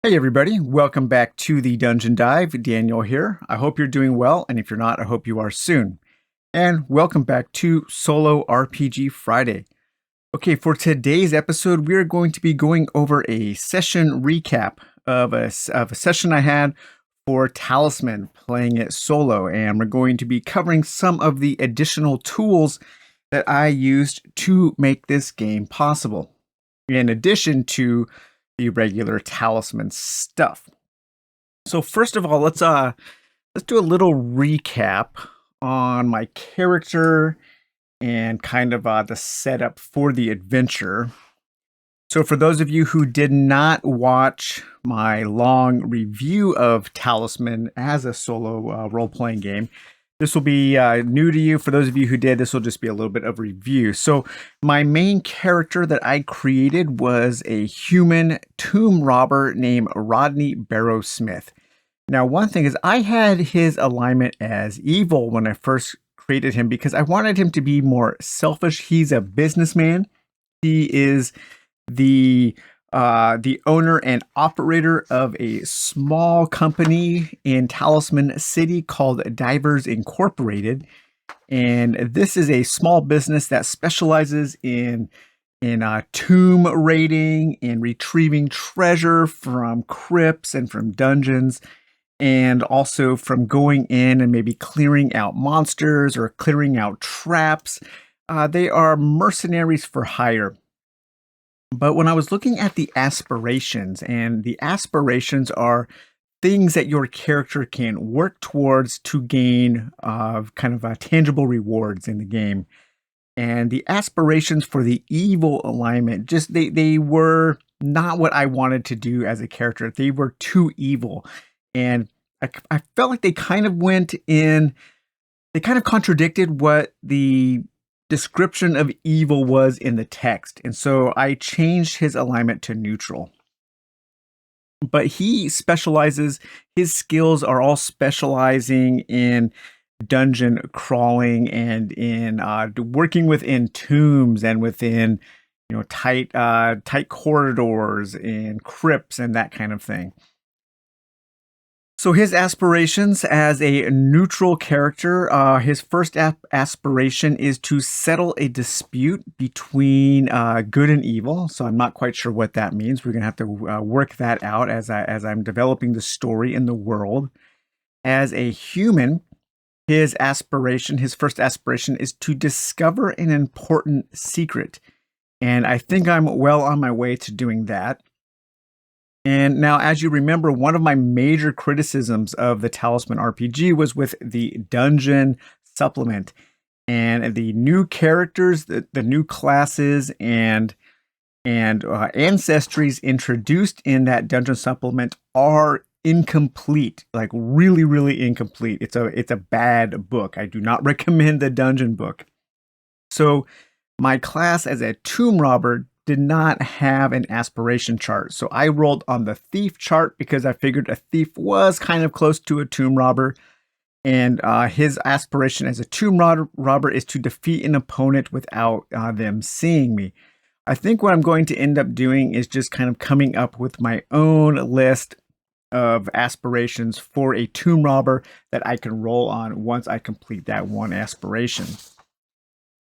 Hey everybody, welcome back to the Dungeon Dive. Daniel here. I hope you're doing well, and if you're not, I hope you are soon. And welcome back to Solo RPG Friday. Okay, for today's episode, we're going to be going over a session recap of a session I had for Talisman, playing it solo, and we're going to be covering some of the additional tools that I used to make this game possible, in addition to the regular Talisman stuff. So first of all, let's do a little recap on my character and kind of the setup for the adventure. So for those of you who did not watch my long review of Talisman as a solo role-playing game, this will be new to you. For those of you who did, this will just be a little bit of review. So my main character that I created was a human tomb robber named Rodney Barrow Smith. Now, one thing is I had his alignment as evil when I first created him because I wanted him to be more selfish. He's a businessman. He is the owner and operator of a small company in Talisman City called Divers Incorporated. And this is a small business that specializes in tomb raiding and retrieving treasure from crypts and from dungeons, and also from going in and maybe clearing out monsters or clearing out traps. They are mercenaries for hire. But when I was looking at the aspirations, and the aspirations are things that your character can work towards to gain tangible rewards in the game. And the aspirations for the evil alignment, just they were not what I wanted to do as a character. They were too evil. And I felt like they kind of contradicted what the description of evil was in the text. And so I changed his alignment to neutral. But he specializes, his skills are all specializing in dungeon crawling and in working within tombs and within, tight corridors and crypts and that kind of thing. So his aspirations as a neutral character, his first aspiration is to settle a dispute between good and evil. So I'm not quite sure what that means. We're going to have to work that out as I'm developing the story in the world. As a human, his first aspiration is to discover an important secret. And I think I'm well on my way to doing that. And now, as you remember, one of my major criticisms of the Talisman RPG was with the dungeon supplement. And the new characters, the new classes, and ancestries introduced in that dungeon supplement are incomplete, like really, really incomplete. It's a bad book. I do not recommend the dungeon book. So my class as a tomb robber did not have an aspiration chart. So I rolled on the thief chart because I figured a thief was kind of close to a tomb robber. And his aspiration as a tomb robber is to defeat an opponent without them seeing me. I think what I'm going to end up doing is just kind of coming up with my own list of aspirations for a tomb robber that I can roll on once I complete that one aspiration.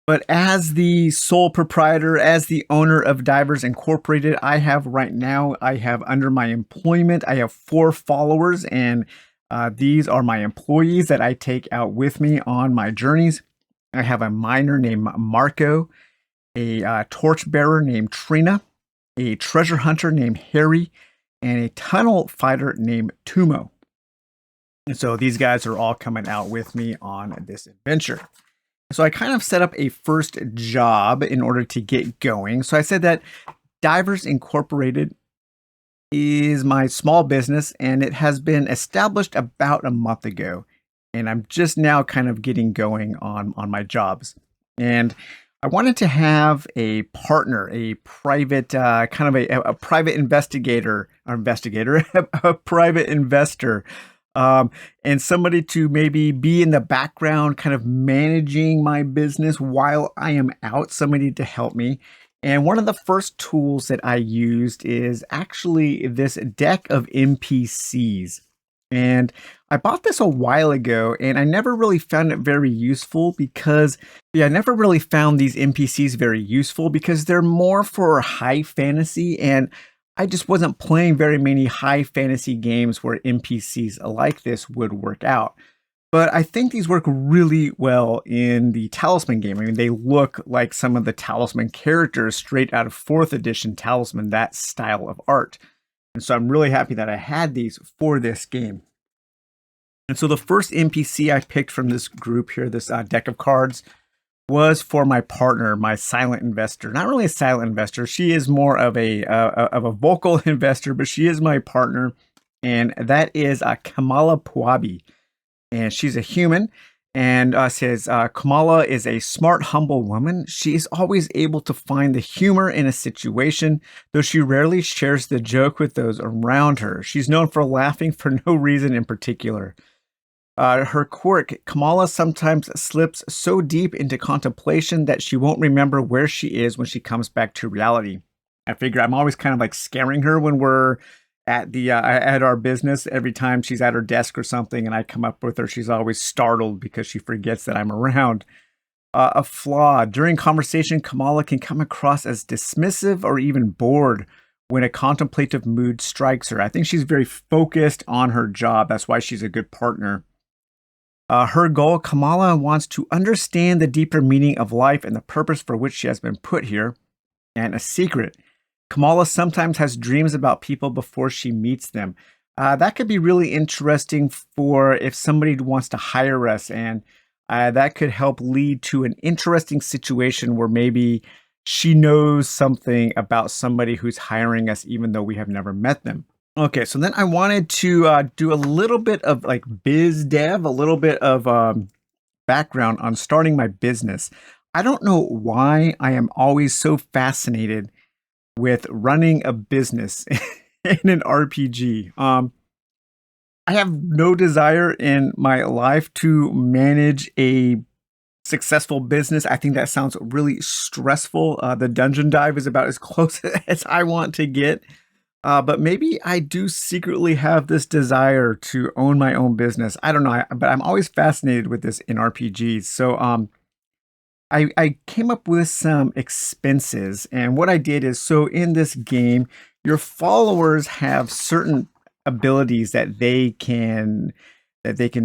But as the sole proprietor, as the owner of Divers Incorporated, I have under my employment, I have 4 followers, and these are my employees that I take out with me on my journeys. I have a miner named Marco, a torchbearer named Trina, a treasure hunter named Harry, and a tunnel fighter named Tumo. And so these guys are all coming out with me on this adventure. So I kind of set up a first job in order to get going. So I said that Divers Incorporated is my small business, and it has been established about a month ago. And I'm just now kind of getting going on my jobs. And I wanted to have a partner, a private, a private investigator, a private investor. And somebody to maybe be in the background, kind of managing my business while I am out, somebody to help me. And one of the first tools that I used is actually this deck of NPCs. And I bought this a while ago and I never really found it very useful because, I never really found these NPCs very useful because they're more for high fantasy. And I just wasn't playing very many high fantasy games where NPCs like this would work out. But I think these work really well in the Talisman game. I mean, they look like some of the Talisman characters straight out of 4th edition Talisman, that style of art. And so I'm really happy that I had these for this game. And so the first NPC I picked from this group here, this deck of cards, was for my partner, my silent investor. Not really a silent investor. She is more of a vocal investor, but she is my partner. And that is Kamala Puabi. And she's a human, and says Kamala is a smart, humble woman. She is always able to find the humor in a situation, though she rarely shares the joke with those around her. She's known for laughing for no reason in particular. Her quirk, Kamala sometimes slips so deep into contemplation that she won't remember where she is when she comes back to reality. I figure I'm always kind of like scaring her when we're at our business. Every time she's at her desk or something and I come up with her, she's always startled because she forgets that I'm around. A flaw. During conversation, Kamala can come across as dismissive or even bored when a contemplative mood strikes her. I think she's very focused on her job. That's why she's a good partner. Her goal, Kamala wants to understand the deeper meaning of life and the purpose for which she has been put here. And a secret. Kamala sometimes has dreams about people before she meets them. That could be really interesting for if somebody wants to hire us, and that could help lead to an interesting situation where maybe she knows something about somebody who's hiring us, even though we have never met them. Okay, so then I wanted to do a little bit of like biz dev, a little bit of background on starting my business. I don't know why I am always so fascinated with running a business in an RPG. I have no desire in my life to manage a successful business. I think that sounds really stressful. The dungeon dive is about as close as I want to get. But maybe I do secretly have this desire to own my own business. I don't know, but I'm always fascinated with this in RPGs. So I came up with some expenses, and what I did is, so in this game, your followers have certain abilities that they can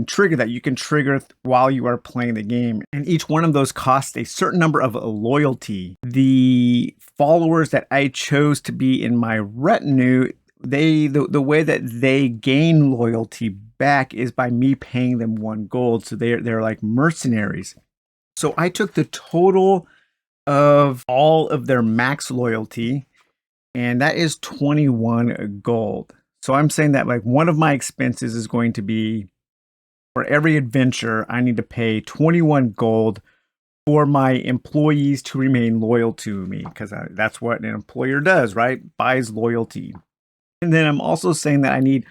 trigger, that you can trigger while you are playing the game. And each one of those costs a certain number of loyalty. The followers that I chose to be in my retinue, the way that they gain loyalty back is by me paying them 1 gold. So they're like mercenaries. So I took the total of all of their max loyalty, and that is 21 gold. So I'm saying that like one of my expenses is going to be, for every adventure, I need to pay 21 gold for my employees to remain loyal to me, because that's what an employer does, right? Buys loyalty. And then I'm also saying that I need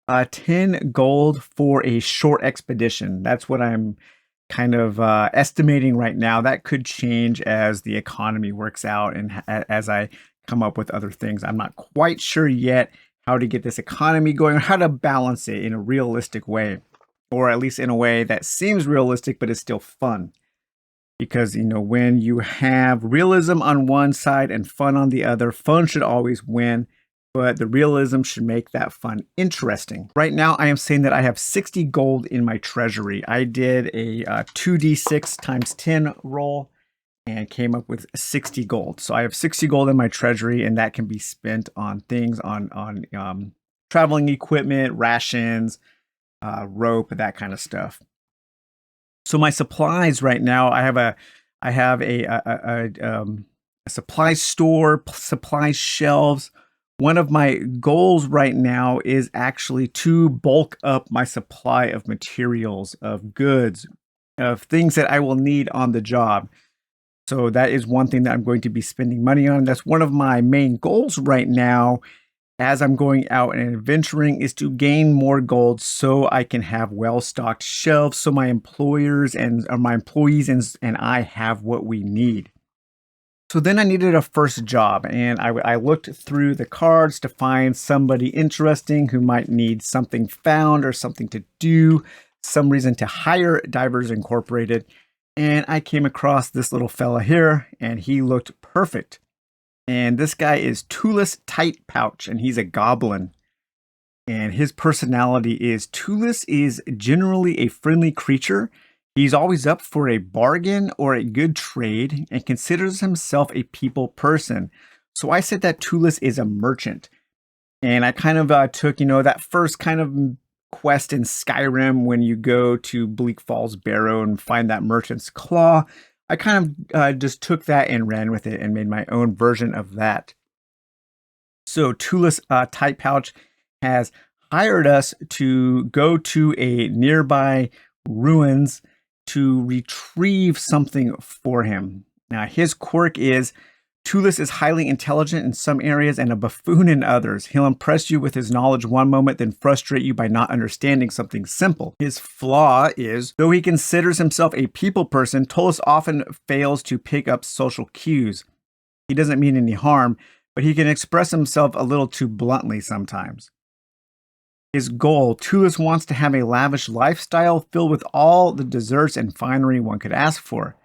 10 gold for a short expedition. That's what I'm kind of estimating right now. That could change as the economy works out and as I come up with other things. I'm not quite sure yet how to get this economy going, or how to balance it in a realistic way, or at least in a way that seems realistic but is still fun. Because, when you have realism on one side and fun on the other, fun should always win, but the realism should make that fun interesting. Right now, I am saying that I have 60 gold in my treasury. I did a 2d6 times 10 roll and came up with 60 gold. So I have 60 gold in my treasury, and that can be spent on things, on traveling equipment, rations, rope, that kind of stuff. So my supplies right now, I have a supply store, supply shelves. One of my goals right now is actually to bulk up my supply of materials, of goods, of things that I will need on the job. So that is one thing that I'm going to be spending money on. That's one of my main goals right now as I'm going out and adventuring, is to gain more gold so I can have well-stocked shelves, so my employees and I have what we need. So then I needed a first job, and I looked through the cards to find somebody interesting who might need something found or something to do, some reason to hire Divers Incorporated. And I came across this little fella here, and he looked perfect. And this guy is Toolless Tight Pouch, and he's a goblin. And his personality is Toolless is generally a friendly creature. He's always up for a bargain or a good trade and considers himself a people person. So I said that Toolless is a merchant. And I kind of took, that first kind of quest in Skyrim when you go to Bleak Falls Barrow and find that merchant's claw. I kind of just took that and ran with it and made my own version of that. So Toolless Tight Pouch has hired us to go to a nearby ruins to retrieve something for him. Now, his quirk is Toolless is highly intelligent in some areas and a buffoon in others. He'll impress you with his knowledge one moment, then frustrate you by not understanding something simple. His flaw is, though he considers himself a people person, Toolless often fails to pick up social cues. He doesn't mean any harm, but he can express himself a little too bluntly sometimes. His goal, Toolless wants to have a lavish lifestyle filled with all the desserts and finery one could ask for.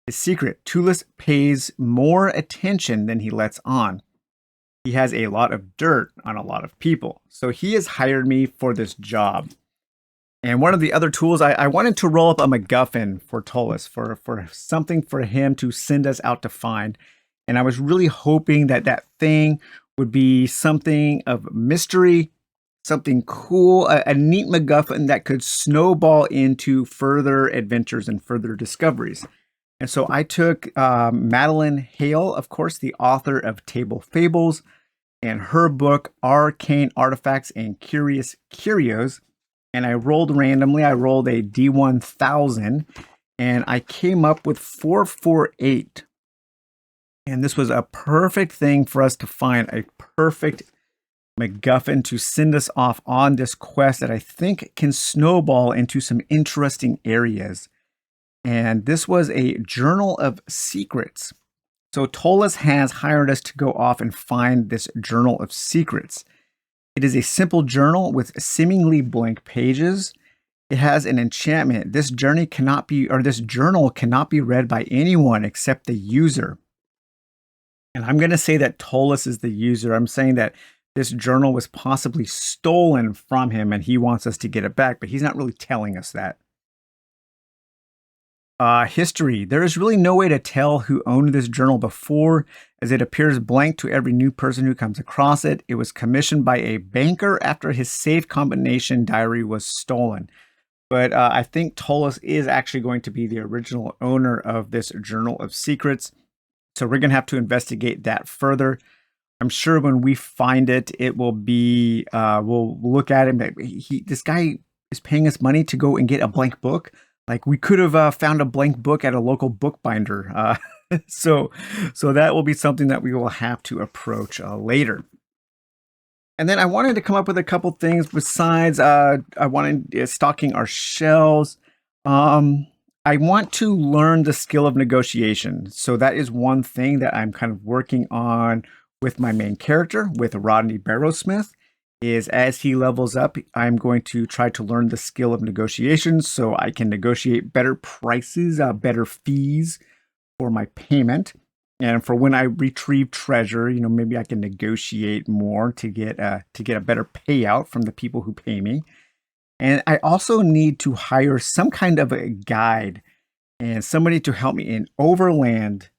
His secret, Toolless pays more attention than he lets on. He has a lot of dirt on a lot of people, so he has hired me for this job. And one of the other tools, I wanted to roll up a MacGuffin for Toolless, for something for him to send us out to find. And I was really hoping that that thing would be something of mystery, something cool, a neat MacGuffin that could snowball into further adventures and further discoveries. And so I took Madeline Hale, of course, the author of Table Fables, and her book, Arcane Artifacts and Curios, and I rolled randomly. I rolled a D1000, and I came up with 448. And this was a perfect thing for us to find, a perfect MacGuffin to send us off on this quest that I think can snowball into some interesting areas. And this was a Journal of Secrets. So Toolless has hired us to go off and find this Journal of Secrets. It is a simple journal with seemingly blank pages. It has an enchantment. This journal cannot be read by anyone except the user. And I'm going to say that Toolless is the user. I'm saying that this journal was possibly stolen from him and he wants us to get it back, but he's not really telling us that. History. There is really no way to tell who owned this journal before, as it appears blank to every new person who comes across it. It was commissioned by a banker after his safe combination diary was stolen. But I think Toolless is actually going to be the original owner of this Journal of Secrets. So we're going to have to investigate that further. I'm sure when we find it, it will be, we'll look at him. This guy is paying us money to go and get a blank book. Like we could have found a blank book at a local bookbinder. So that will be something that we will have to approach later. And then I wanted to come up with a couple things besides I wanted stocking our shelves. I want to learn the skill of negotiation. So that is one thing that I'm kind of working on with my main character, with Rodney Barrowsmith. Is as he levels up, I'm going to try to learn the skill of negotiation so I can negotiate better prices, better fees for my payment. And for when I retrieve treasure, maybe I can negotiate more to get a better payout from the people who pay me. And I also need to hire some kind of a guide and somebody to help me in overland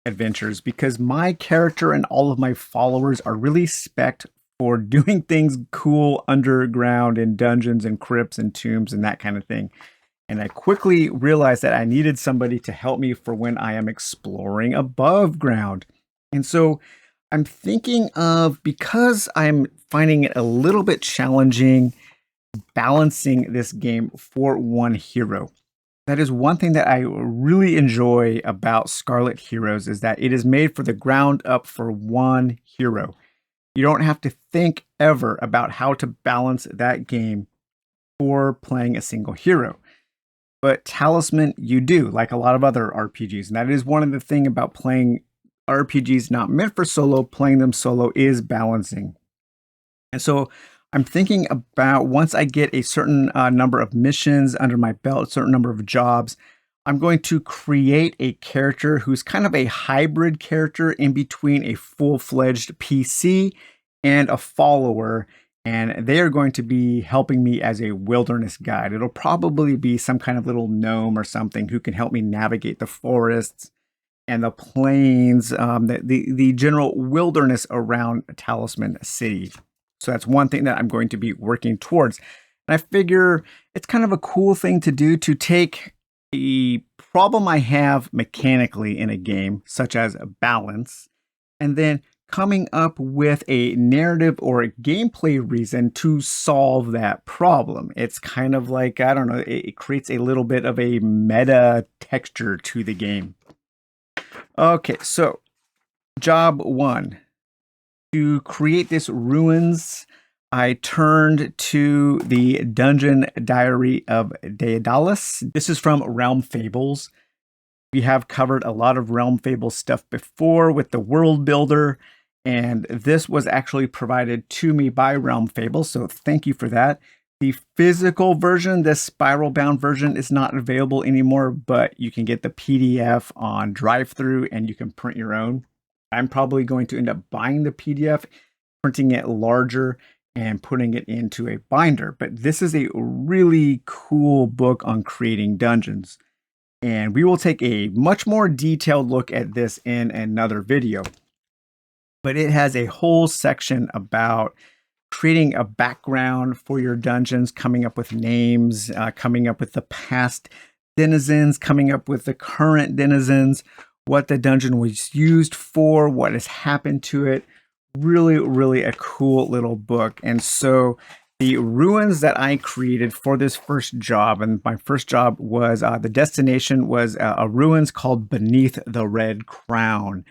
adventures, because my character and all of my followers are really spec'd for doing things cool underground in dungeons and crypts and tombs and that kind of thing. And I quickly realized that I needed somebody to help me for when I am exploring above ground. And so I'm thinking of, because I'm finding it a little bit challenging balancing this game for one hero. That is one thing that I really enjoy about Scarlet Heroes, is that it is made for the ground up for one hero. You don't have to think ever about how to balance that game for playing a single hero. But Talisman, you do, like a lot of other RPGs. And that is one of the things about playing RPGs not meant for solo, playing them solo is balancing. And so I'm thinking about once I get a certain number of missions under my belt, a certain number of jobs, I'm going to create a character who's kind of a hybrid character in between a full-fledged PC and a follower. And they are going to be helping me as a wilderness guide. It'll probably be some kind of little gnome or something who can help me navigate the forests and the plains, the general wilderness around Talisman City. So that's one thing that I'm going to be working towards. And I figure it's kind of a cool thing to do to take a problem I have mechanically in a game, such as a balance, and then coming up with a narrative or a gameplay reason to solve that problem. It's kind of like, I don't know, it creates a little bit of a meta texture to the game. Okay, so job 1. To create this ruins, I turned to the Dungeon Diary of Daedalus. This is from Realm Fables. We have covered a lot of Realm Fables stuff before with the world builder, and this was actually provided to me by Realm Fables, so thank you for that. The physical version, this spiral-bound version, is not available anymore, but you can get the PDF on drive-thru and you can print your own. I'm probably going to end up buying the PDF, printing it larger, and putting it into a binder. But this is a really cool book on creating dungeons. And we will take a much more detailed look at this in another video. But it has a whole section about creating a background for your dungeons, coming up with names, coming up with the past denizens, coming up with the current denizens, what the dungeon was used for, what has happened to it. Really, really a cool little book. And so the ruins that I created for this first job, and my first job was the destination was a ruins called Beneath the Red Crown.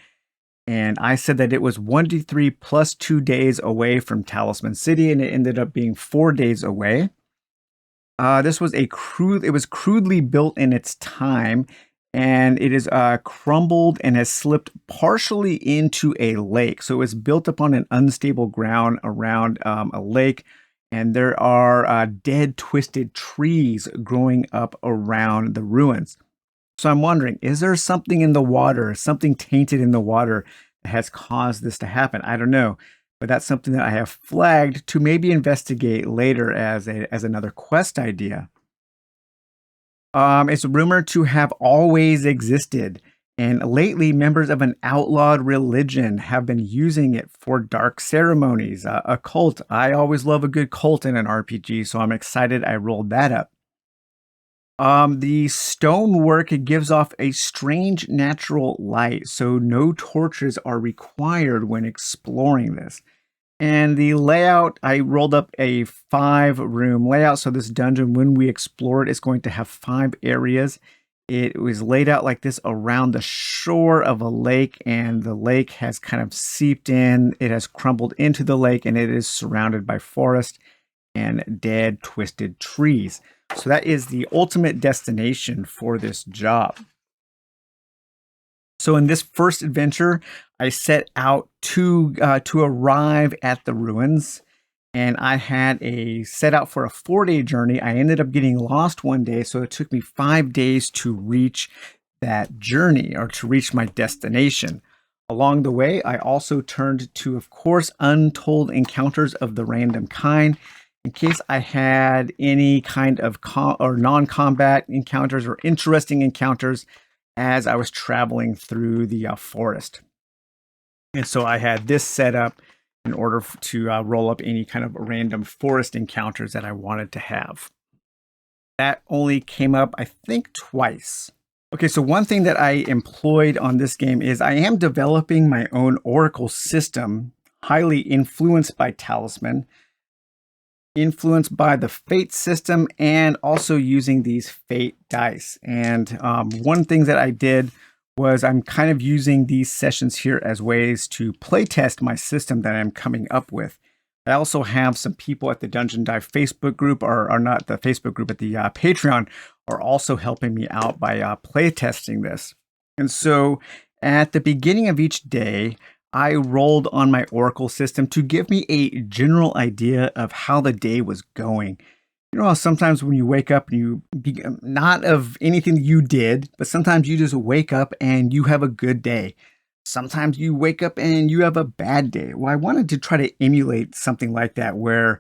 And I said that it was 1d3 plus 2 days away from Talisman City, and it ended up being 4 days away. This was it was crudely built in its time, and it is crumbled and has slipped partially into a lake. So it was built upon an unstable ground around a lake, and there are dead, twisted trees growing up around the ruins. So I'm wondering, is there something in the water, something tainted in the water that has caused this to happen? I don't know, but that's something that I have flagged to maybe investigate later as another quest idea. It's rumored to have always existed, and lately members of an outlawed religion have been using it for dark ceremonies. A cult. I always love a good cult in an RPG, so I'm excited I rolled that up. The stonework gives off a strange natural light, so no torches are required when exploring this. And the layout, I rolled up a 5-room layout. So this dungeon, when we explore it, is going to have 5 areas. It was laid out like this around the shore of a lake, and the lake has kind of seeped in. It has crumbled into the lake, and it is surrounded by forest and dead, twisted trees. So that is the ultimate destination for this job. So in this first adventure, I set out to arrive at the ruins, and I had set out for a 4-day journey. I ended up getting lost one day, so it took me 5 days to reach that journey, or to reach my destination. Along the way, I also turned to, of course, Untold encounters of the random kind, in case I had any kind of non-combat encounters or interesting encounters as I was traveling through the forest. And so I had this set up in order to roll up any kind of random forest encounters that I wanted to have. That only came up, I think, twice. Okay, so one thing that I employed on this game is I am developing my own Oracle system, highly influenced by Talisman, influenced by the Fate system, and also using these Fate dice. And one thing that I did was I'm kind of using these sessions here as ways to playtest my system that I'm coming up with. I also have some people at the Dungeon Dive Facebook group, or not the Facebook group, but the Patreon, are also helping me out by playtesting this. And so At the beginning of each day, I rolled on my Oracle system to give me a general idea of how the day was going. You know how sometimes when you wake up and not of anything you did, but sometimes you just wake up and you have a good day. Sometimes you wake up and you have a bad day. Well, I wanted to try to emulate something like that where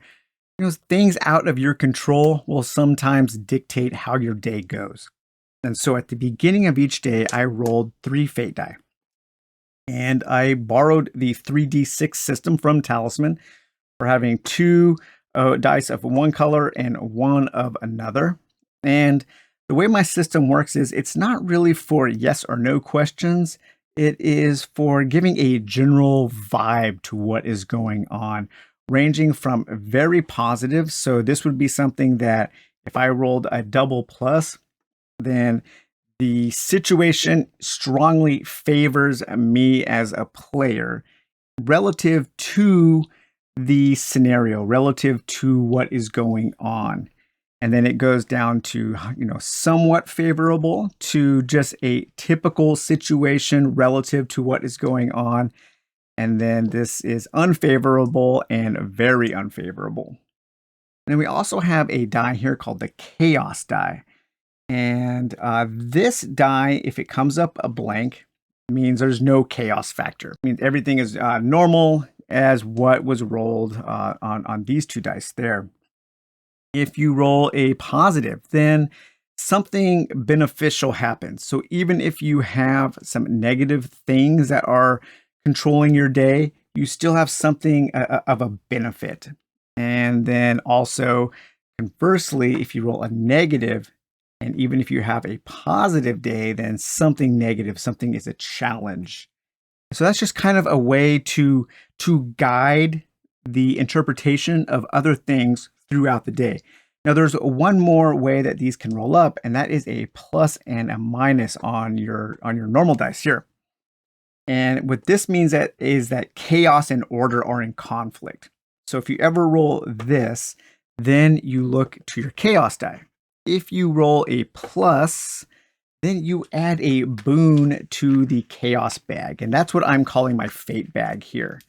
things out of your control will sometimes dictate how your day goes. And so at the beginning of each day, I rolled 3 fate die. And I borrowed the 3d6 system from Talisman for having 2 dice of one color and 1 of another. And the way my system works is it's not really for yes or no questions. It is for giving a general vibe to what is going on, ranging from very positive. So this would be something that if I rolled a double plus, then the situation strongly favors me as a player relative to the scenario, relative to what is going on. And then it goes down to, somewhat favorable to just a typical situation relative to what is going on. And then this is unfavorable and very unfavorable. And then we also have a die here called the Chaos die. And this die, if it comes up a blank, means there's no chaos factor. It means everything is normal as what was rolled on these 2 dice there. If you roll a positive, then something beneficial happens. So even if you have some negative things that are controlling your day, you still have something of a benefit. And then also, conversely, if you roll a negative, and even if you have a positive day, then something negative, something is a challenge. So that's just kind of a way to guide the interpretation of other things throughout the day. Now, there's one more way that these can roll up, and that is a plus and a minus on your normal dice here. And what this means is that chaos and order are in conflict. So if you ever roll this, then you look to your chaos die. If you roll a plus, then you add a boon to the chaos bag. And that's what I'm calling my fate bag here.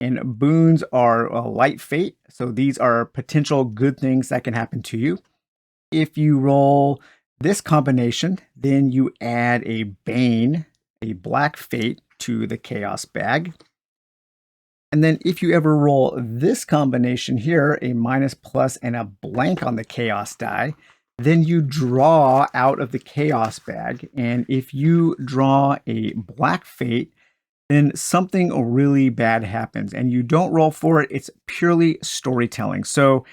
And boons are a light fate. So these are potential good things that can happen to you. If you roll this combination, then you add a bane, a black fate to the chaos bag. And then if you ever roll this combination here, a minus, plus, and a blank on the chaos die, then you draw out of the chaos bag. And if you draw a black fate, then something really bad happens and you don't roll for it. It's purely storytelling. So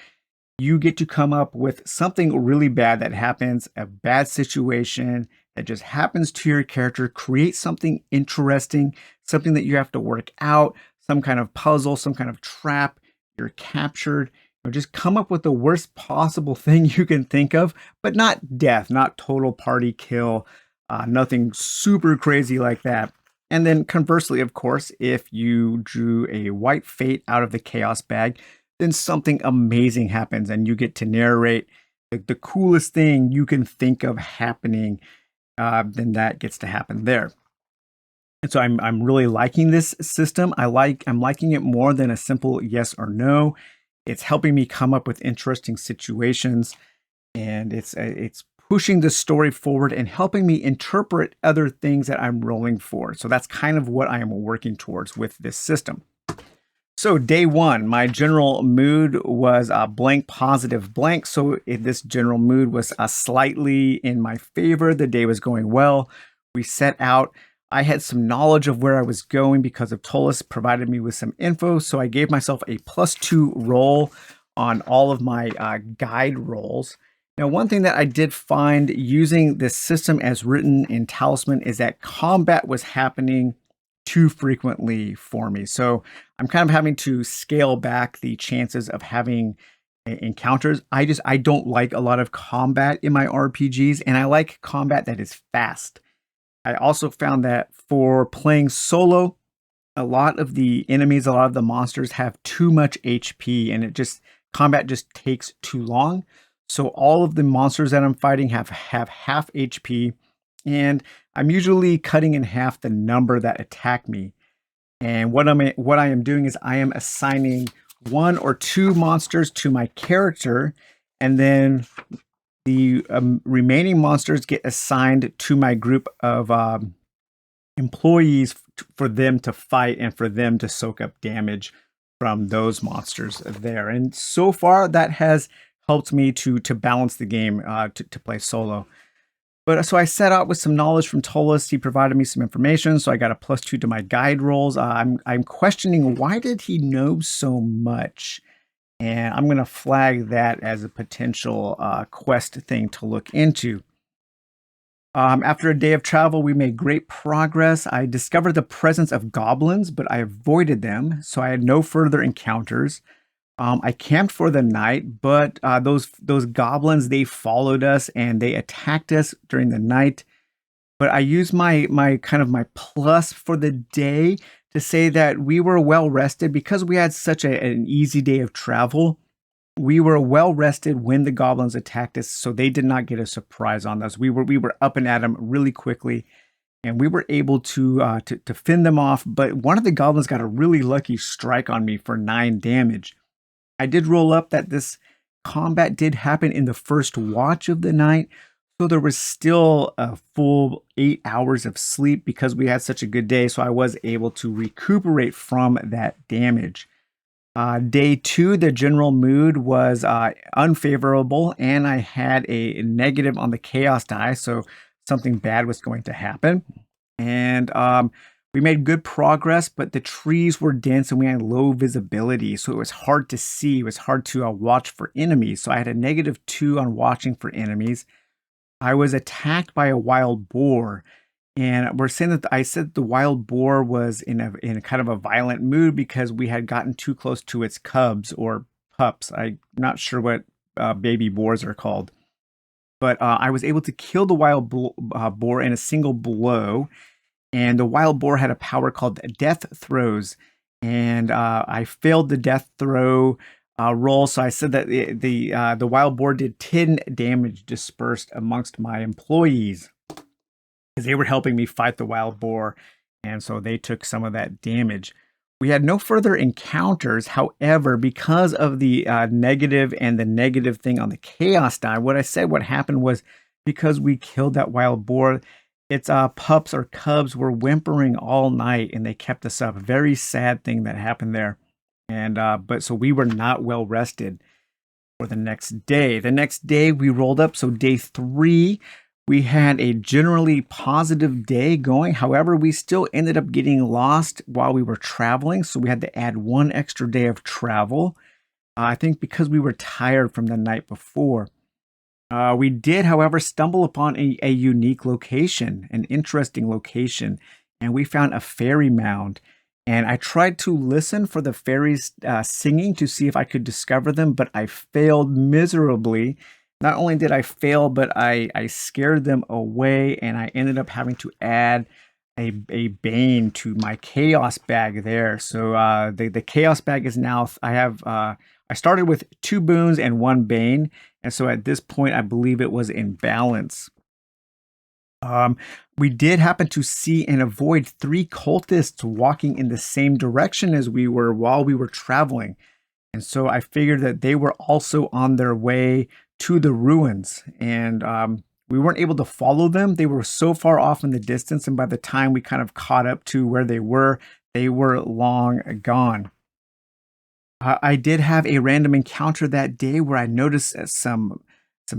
you get to come up with something really bad that happens, a bad situation that just happens to your character, create something interesting, something that you have to work out, some kind of puzzle, some kind of trap, you're captured. Just come up with the worst possible thing you can think of, but not death, not total party kill, nothing super crazy like that. And then conversely, of course, if you drew a white fate out of the chaos bag, then something amazing happens and you get to narrate the coolest thing you can think of happening. Then that gets to happen there. And so I'm really liking this system. I'm liking it more than a simple yes or no. It's helping me come up with interesting situations, and it's pushing the story forward and helping me interpret other things that I'm rolling for. So that's kind of what I am working towards with this system. So day 1, my general mood was a blank, positive, blank. So this general mood was slightly in my favor. The day was going well. We set out. I had some knowledge of where I was going because of Tolis provided me with some info. So I gave myself a +2 roll on all of my guide rolls. Now, one thing that I did find using this system as written in Talisman is that combat was happening too frequently for me. So I'm kind of having to scale back the chances of having encounters. I don't like a lot of combat in my RPGs, and I like combat that is fast. I also found that for playing solo, a lot of the enemies, a lot of the monsters have too much HP, and combat just takes too long. So all of the monsters that I'm fighting have half HP, and I'm usually cutting in half the number that attack me. And what I am doing is I am assigning 1 or 2 monsters to my character, and then the remaining monsters get assigned to my group of employees for them to fight and for them to soak up damage from those monsters there. And so far, that has helped me to balance the game to play solo. But so I set out with some knowledge from Tolis. He provided me some information, so I got a +2 to my guide rolls. I'm questioning, why did he know so much? And I'm going to flag that as a potential quest thing to look into. After a day of travel, we made great progress. I discovered the presence of goblins, but I avoided them, so I had no further encounters. I camped for the night, but those goblins, they followed us and they attacked us during the night. But I used my kind of my plus for the day to say that we were well rested because we had such an easy day of travel. We were well rested when the goblins attacked us, so they did not get a surprise on us. We were up and at them really quickly, and we were able to fend them off. But one of the goblins got a really lucky strike on me for 9 damage. I did roll up that this combat did happen in the first watch of the night, so there was still a full 8 hours of sleep because we had such a good day, so I was able to recuperate from that damage. Day 2, the general mood was unfavorable, and I had a negative on the chaos die, so something bad was going to happen. And we made good progress, but the trees were dense and we had low visibility, so it was hard to see. It was hard to watch for enemies. So I had a -2 on watching for enemies. I was attacked by a wild boar, and we're saying that I said the wild boar was in a kind of a violent mood because we had gotten too close to its cubs or pups. I'm not sure what baby boars are called, but I was able to kill the wild boar in a single blow. And the wild boar had a power called death throws, and I failed the death throw roll. So I said that the wild boar did 10 damage dispersed amongst my employees because they were helping me fight the wild boar, and so they took some of that damage. We had no further encounters. However, because of the negative and the negative thing on the chaos die, what happened was because we killed that wild boar, its pups or cubs were whimpering all night, and they kept us up. Very sad thing that happened there. And but so we were not well rested for the next day. The next day we rolled up. So day 3, we had a generally positive day going. However, we still ended up getting lost while we were traveling. So we had to add 1 extra day of travel. I think because we were tired from the night before. We did, however, stumble upon a unique location, an interesting location, and we found a fairy mound. And I tried to listen for the fairies singing to see if I could discover them, but I failed miserably. Not only did I fail, but I scared them away, and I ended up having to add a bane to my chaos bag there. So the chaos bag is now, I started with 2 boons and 1 bane. And so at this point, I believe it was in balance. We did happen to see and avoid 3 cultists walking in the same direction as we were while we were traveling. And so I figured that they were also on their way to the ruins. And we weren't able to follow them. They were so far off in the distance. And by the time we kind of caught up to where they were long gone. I did have a random encounter that day where I noticed some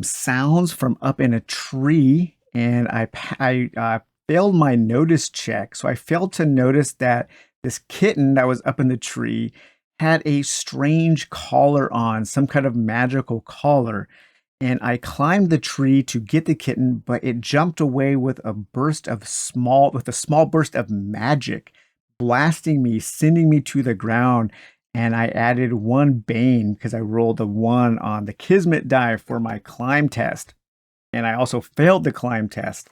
sounds from up in a tree, and I failed my notice check. So I failed to notice that this kitten that was up in the tree had a strange collar on, some kind of magical collar. And I climbed the tree to get the kitten, but it jumped away with a small burst of magic, blasting me, sending me to the ground. And I added 1 bane because I rolled a 1 on the Kismet die for my climb test. And I also failed the climb test.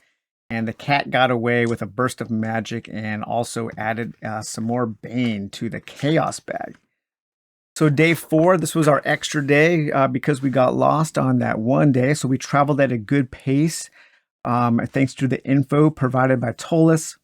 And the cat got away with a burst of magic and also added some more bane to the chaos bag. So day 4, this was our extra day because we got lost on that one day. So we traveled at a good pace. thanks to the info provided by Tolus.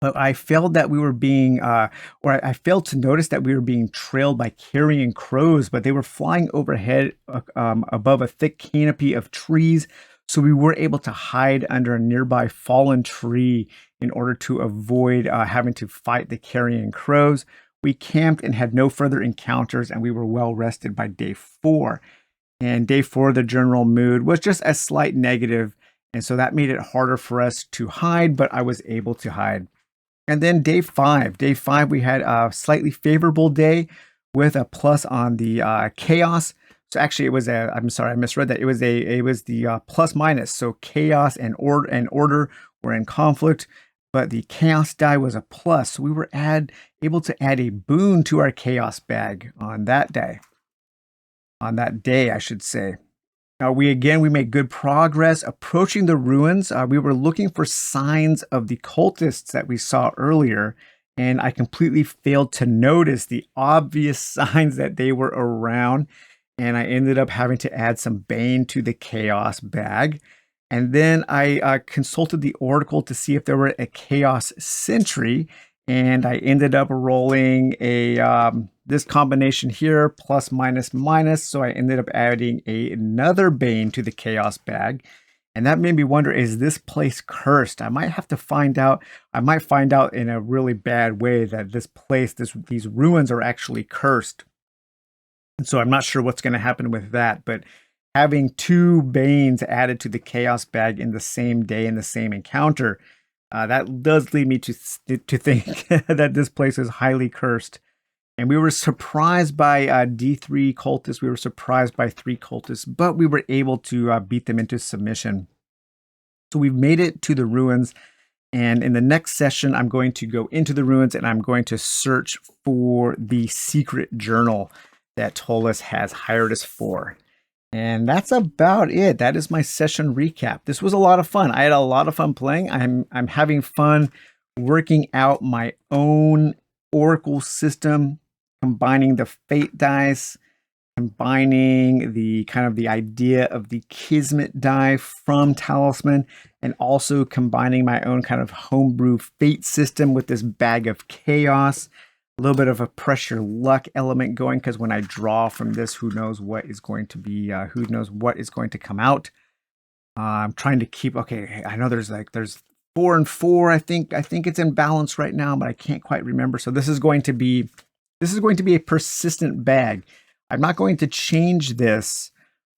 But I failed that we were being, or I failed to notice that we were being trailed by carrion crows, but they were flying overhead above a thick canopy of trees. So we were able to hide under a nearby fallen tree in order to avoid having to fight the carrion crows. We camped and had no further encounters, and we were well rested by day 4. And day 4, the general mood was just a slight negative, and so that made it harder for us to hide, but I was able to hide. And then day 5. Day 5, we had a slightly favorable day with a plus on the chaos. So actually, I'm sorry, I misread that. It was the plus minus. So chaos and order were in conflict, but the chaos die was a plus. So we were able to add a boon to our chaos bag on that day. On that day, I should say. We made good progress approaching the ruins. We were looking for signs of the cultists that we saw earlier, and I completely failed to notice the obvious signs that they were around, and I ended up having to add some bane to the chaos bag. And then I consulted the oracle to see if there were a chaos sentry, and I ended up rolling this combination here, plus minus minus. So I ended up adding another bane to the chaos bag. And that made me wonder, is this place cursed? I might have to find out. I might find out in a really bad way that this place, these ruins are actually cursed. And so I'm not sure what's going to happen with that. But having 2 banes added to the chaos bag in the same day, in the same encounter, that does lead me to think that this place is highly cursed. And we were surprised by D3 cultists. We were surprised by 3 cultists, but we were able to beat them into submission. So we've made it to the ruins. And in the next session, I'm going to go into the ruins and I'm going to search for the secret journal that Tolus has hired us for. And that's about it. That is my session recap. This was a lot of fun. I had a lot of fun playing. I'm having fun working out my own oracle system, combining the fate dice, combining the kind of the idea of the Kismet die from Talisman, and also combining my own kind of homebrew fate system with this bag of chaos. A little bit of a pressure luck element going, because when I draw from this, who knows what is going to be, who knows what is going to come out. I'm trying to keep, okay, I know there's 4 and 4. I think it's in balance right now, but I can't quite remember. So this is going to be a persistent bag. I'm not going to change this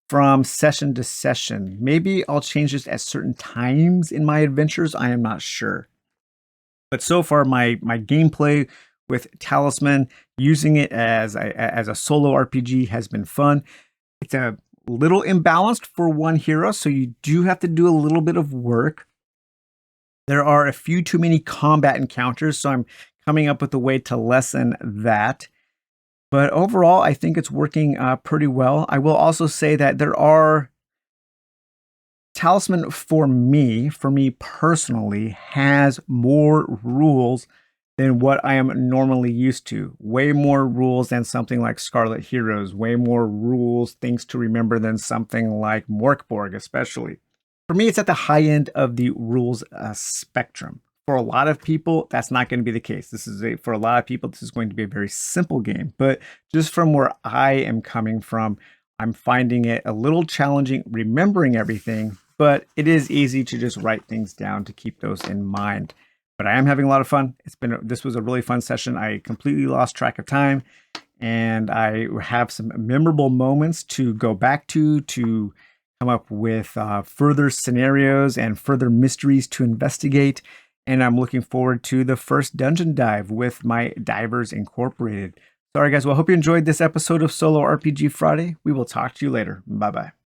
from session to session. Maybe I'll change this at certain times in my adventures. I am not sure. But so far, my gameplay with Talisman, using it as a solo RPG has been fun. It's a little imbalanced for one hero, so you do have to do a little bit of work. There are a few too many combat encounters, so I'm coming up with a way to lessen that. But overall, I think it's working pretty well. I will also say that there are Talisman for me personally, has more rules than what I am normally used to. Way more rules than something like Scarlet Heroes. Way more rules, things to remember than something like Morkborg, especially. For me, it's at the high end of the rules spectrum. For a lot of people, that's not going to be the case. For a lot of people, this is going to be a very simple game. But just from where I am coming from, I'm finding it a little challenging remembering everything, but it is easy to just write things down to keep those in mind. But I am having a lot of fun. This was a really fun session. I completely lost track of time, and I have some memorable moments to go back to come up with further scenarios and further mysteries to investigate. And I'm looking forward to the first dungeon dive with my Divers Incorporated. All right, guys. Well, I hope you enjoyed this episode of Solo RPG Friday. We will talk to you later. Bye-bye.